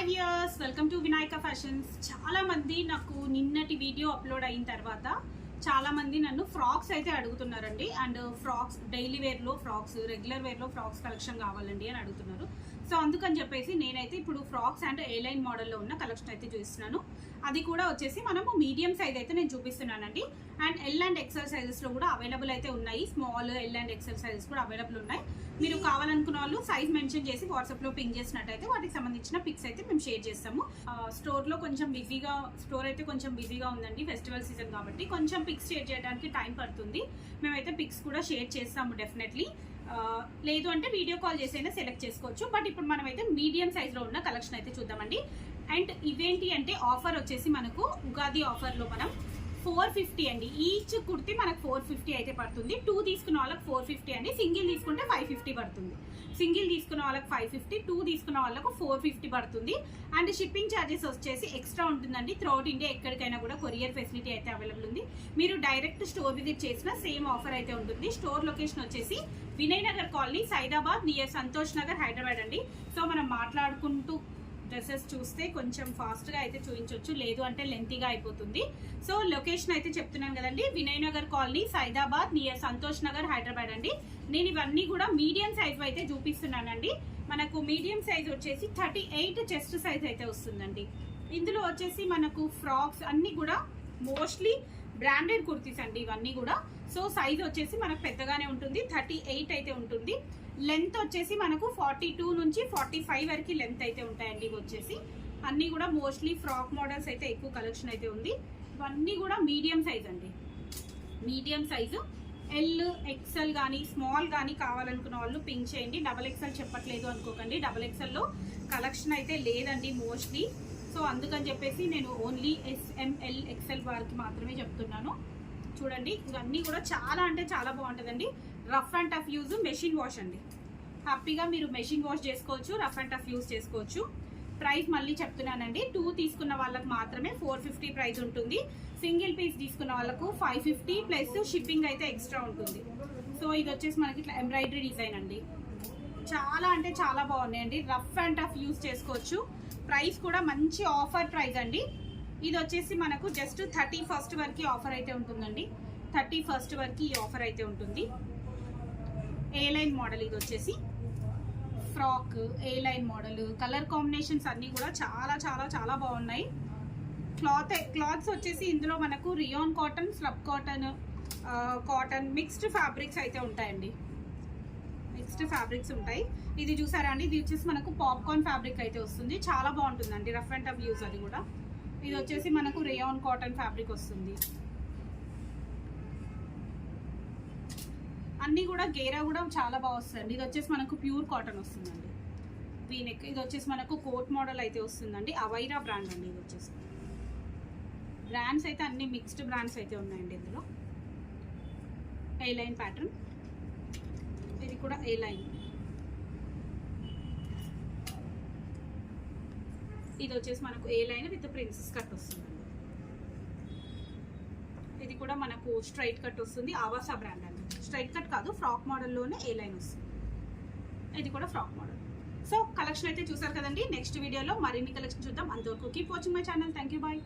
Hi viewers, welcome to Vinayaka fashions. చాలా మంది నాకు నిన్నటి వీడియో అప్లోడ్ అయిన తర్వాత చాలా మంది నన్ను ఫ్రాక్స్ అయితే అడుగుతున్నారండి. అండ్ ఫ్రాక్స్ డైలీ వేర్లో ఫ్రాక్స్, రెగ్యులర్ వేర్లో ఫ్రాక్స్ కలెక్షన్ కావాలండి అని అడుగుతున్నారు. సో అందుకని చెప్పేసి నేనైతే ఇప్పుడు ఫ్రాక్స్ అండ్ ఏ లైన్ మోడల్లో ఉన్న కలెక్షన్ అయితే చూపిస్తున్నాను. అది కూడా వచ్చేసి మనము మీడియం సైజ్ అయితే నేను చూపిస్తున్నానండి. అండ్ ఎల్ అండ్ ఎక్సెల్ సైజెస్లో కూడా అవైలబుల్ అయితే ఉన్నాయి. Small, L and XL sizes కూడా అవైలబుల్ ఉన్నాయి. మీరు కావాలనుకున్న వాళ్ళు సైజ్ మెన్షన్ చేసి వాట్సాప్లో పింగ్ చేసినట్టయితే వాటికి సంబంధించిన పిక్స్ అయితే మేము షేర్ చేస్తాము. స్టోర్ అయితే కొంచెం బిజీగా ఉందండి, ఫెస్టివల్ సీజన్ కాబట్టి కొంచెం పిక్స్ షేర్ చేయడానికి టైం పడుతుంది. మేమైతే పిక్స్ కూడా షేర్ చేస్తాము డెఫినెట్లీ. లేదు అంటే వీడియో కాల్ చేసైనా సెలెక్ట్ చేసుకోవచ్చు. బట్ ఇప్పుడు మనం అయితే మీడియం సైజ్లో ఉన్న కలెక్షన్ అయితే చూద్దామండి. అండ్ ఇవేంటి అంటే ఆఫర్ వచ్చేసి మనకు ఉగాది ఆఫర్లో మనం 450 అండి. ఈచ్ కుర్తి మనకు 450 అయితే పడుతుంది. 2 తీసుకున్న వాళ్ళకి 450 అండి. సింగిల్ తీసుకుంటే 550 పడుతుంది. సింగిల్ తీసుకున్న వాళ్ళకి 550, 2 తీసుకున్న వాళ్ళకు 450 పడుతుంది. అండ్ షిప్పింగ్ ఛార్జెస్ వచ్చేసి ఎక్స్ట్రా ఉంటుందండి. త్రూఅవుట్ ఇండియా ఎక్కడికైనా కూడా కొరియర్ ఫెసిలిటీ అయితే అవైలబుల్ ఉంది. మీరు డైరెక్ట్ స్టోర్ విజిట్ చేసిన సేమ్ ఆఫర్ అయితే ఉంటుంది. స్టోర్ లొకేషన్ వచ్చేసి వినయ్ నగర్ కాలనీ, సైదాబాద్, నియర్ సంతోష్ నగర్, హైదరాబాద్ అండి. సో మనం మాట్లాడుకుంటూ డ్రెస్సెస్ చూస్తే కొంచెం ఫాస్ట్గా అయితే చూపించవచ్చు, లేదు అంటే లెంతీగా అయిపోతుంది. సో లొకేషన్ అయితే చెప్తున్నాను కదండి, వినయ్ నగర్ కాలనీ, సైదాబాద్, నియర్ సంతోష్ నగర్, హైదరాబాద్ అండి. నేను ఇవన్నీ కూడా మీడియం సైజ్ అయితే చూపిస్తున్నానండి. మనకు మీడియం సైజ్ వచ్చేసి 38 చెస్ట్ సైజ్ అయితే వస్తుందండి. ఇందులో వచ్చేసి మనకు ఫ్రాక్స్ అన్ని కూడా మోస్ట్లీ బ్రాండెడ్ కుర్తీస్ అండి ఇవన్నీ కూడా. సో సైజ్ వచ్చేసి మనకు పెద్దగానే ఉంటుంది, 38 అయితే ఉంటుంది. లెంత్ వచ్చేసి మనకు 42 నుంచి 45 వరకు లెంత్ అయితే ఉంటాయండి. ఇవి వచ్చేసి అన్నీ కూడా మోస్ట్లీ ఫ్రాక్ మోడల్స్ అయితే ఎక్కువ కలెక్షన్ అయితే ఉంది. ఇవన్నీ కూడా మీడియం సైజ్ అండి. మీడియం సైజు ఎల్, ఎక్సెల్ కానీ స్మాల్ కానీ కావాలనుకున్న వాళ్ళు పింక్ చేయండి. డబల్ ఎక్సెల్ చెప్పట్లేదు అనుకోకండి, డబల్ ఎక్సెల్లో కలెక్షన్ అయితే లేదండి మోస్ట్లీ. సో అందుకని చెప్పేసి నేను ఓన్లీ ఎస్ఎంఎల్, ఎక్సెల్ వారికి మాత్రమే చెప్తున్నాను. చూడండి ఇవన్నీ కూడా చాలా అంటే చాలా బాగుంటుందండి. Rough and tough use, machine wash అండి. హ్యాపీగా మీరు మెషిన్ వాష్ చేసుకోవచ్చు, రఫ్ అండ్ టఫ్ యూజ్ చేసుకోవచ్చు. ప్రైస్ మళ్ళీ చెప్తున్నానండి, 2 తీసుకున్న వాళ్ళకి మాత్రమే 450 ప్రైస్ ఉంటుంది. సింగిల్ పీస్ తీసుకున్న వాళ్ళకు 550 ప్లస్ షిప్పింగ్ అయితే ఎక్స్ట్రా ఉంటుంది. సో ఇది వచ్చేసి మనకి ఇట్లా ఎంబ్రాయిడరీ డిజైన్ అండి. చాలా అంటే చాలా బాగున్నాయండి, రఫ్ అండ్ టఫ్ యూజ్ చేసుకోవచ్చు. ప్రైస్ కూడా మంచి ఆఫర్ ప్రైస్ అండి. ఇది వచ్చేసి మనకు జస్ట్ 31st వరకు ఆఫర్ అయితే ఉంటుందండి. 31st వరకు ఈ ఆఫర్ అయితే ఉంటుంది. ఏ లైన్ మోడల్ ఇది వచ్చేసి ఫ్రాక్, ఏ లైన్ మోడల్, కలర్ కాంబినేషన్స్ అన్నీ కూడా చాలా చాలా చాలా బాగున్నాయి. క్లాత్స్ వచ్చేసి ఇందులో మనకు rayon cotton, slub cotton, cotton mixed fabrics అయితే ఉంటాయండి. మిక్స్డ్ ఫ్యాబ్రిక్స్ ఉంటాయి. ఇది చూసారా అండి, ఇది వచ్చేసి మనకు పాప్కార్న్ ఫ్యాబ్రిక్ అయితే వస్తుంది. చాలా బాగుంటుందండి, రఫ్ అండ్ టఫ్ యూజ్ అది కూడా. ఇది వచ్చేసి మనకు రియాన్ కాటన్ ఫ్యాబ్రిక్ వస్తుంది. అన్నీ కూడా గేరా కూడా చాలా బాగా వస్తుందండి. ఇది వచ్చేసి మనకు ప్యూర్ కాటన్ వస్తుందండి. వీనెక్ ఇది వచ్చేసి మనకు కోట్ మోడల్ అయితే వస్తుందండి. అవైరా బ్రాండ్ అండి. ఇది వచ్చేసి బ్రాండ్స్ అయితే అన్ని మిక్స్డ్ బ్రాండ్స్ అయితే ఉన్నాయండి ఇందులో. ఏ లైన్ ప్యాటర్న్, ఇది కూడా ఏ లైన్. ఇది వచ్చేసి మనకు ఏ లైన్ విత్ ప్రిన్సెస్ కట్ వస్తుందండి. ఇది కూడా మనకు స్ట్రైట్ కట్ వస్తుంది, ఆవాసా బ్రాండ్ అండి. స్ట్రైట్ కట్ కాదు, ఫ్రాక్ మోడల్లోనే ఏ లైన్ వస్తుంది. ఇది కూడా ఫ్రాక్ మోడల్. సో కలెక్షన్ అయితే చూసారు కదండి. నెక్స్ట్ వీడియోలో మరిన్ని కలెక్షన్ చూద్దాం. అంతవరకు keep watching my channel. Thank you, bye.